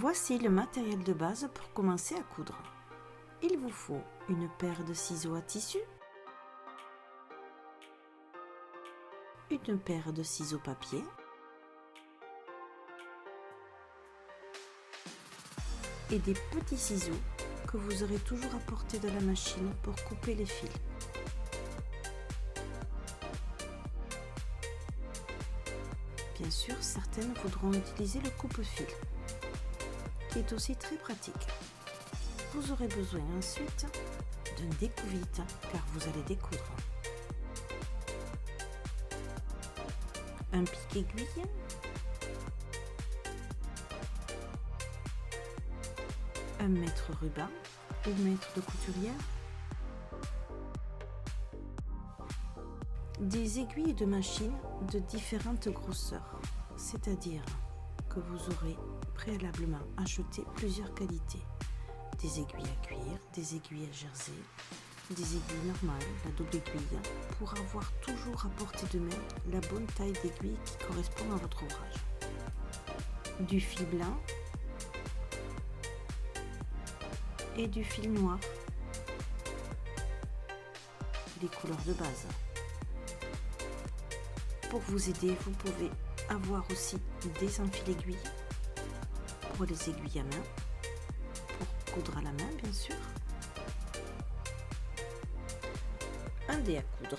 Voici le matériel de base pour commencer à coudre. Il vous faut une paire de ciseaux à tissu, une paire de ciseaux papier, et des petits ciseaux que vous aurez toujours à portée de la machine pour couper les fils. Bien sûr, certaines voudront utiliser le coupe-fil, qui est aussi très pratique. Vous aurez besoin ensuite d'un découvite, car vous allez découdre. Un pic aiguille, un mètre ruban ou mètre de couturière, des aiguilles de machine de différentes grosseurs, c'est-à-dire que vous aurez préalablement acheté plusieurs qualités. Des aiguilles à cuir, des aiguilles à jersey, des aiguilles normales, la double aiguille, pour avoir toujours à portée de main la bonne taille d'aiguille qui correspond à votre ouvrage. Du fil blanc et du fil noir, les couleurs de base. Pour vous aider, vous pouvez avoir aussi des enfils aiguilles pour les aiguilles à main, pour coudre à la main bien sûr, un dé à coudre,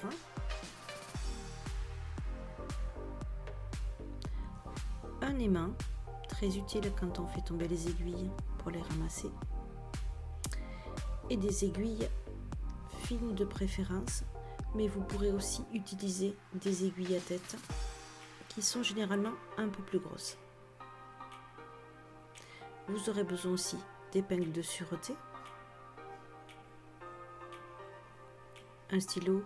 un aimant, très utile quand on fait tomber les aiguilles pour les ramasser, et des aiguilles fines de préférence, mais vous pourrez aussi utiliser des aiguilles à tête qui sont généralement un peu plus grosses. Vous aurez besoin aussi d'épingles de sûreté, un stylo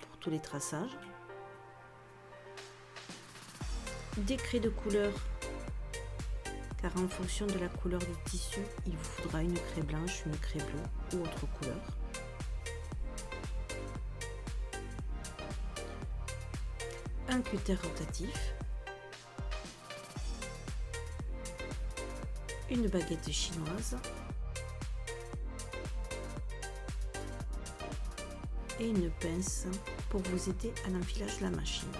pour tous les traçages, des craies de couleur, car en fonction de la couleur du tissu, il vous faudra une craie blanche, une craie bleue ou autre couleur. Un cutter rotatif, une baguette chinoise et une pince pour vous aider à l'enfilage de la machine.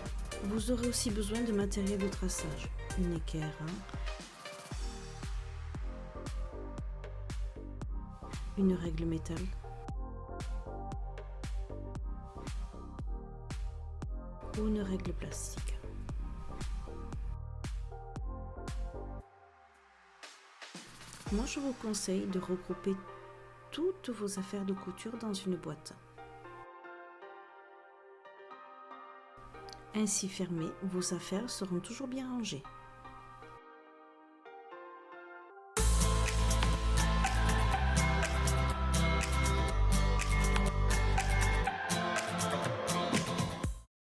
Vous aurez aussi besoin de matériel de traçage, une équerre, une règle métal, ou une règle plastique. Moi, je vous conseille de regrouper toutes vos affaires de couture dans une boîte. Ainsi fermées, vos affaires seront toujours bien rangées.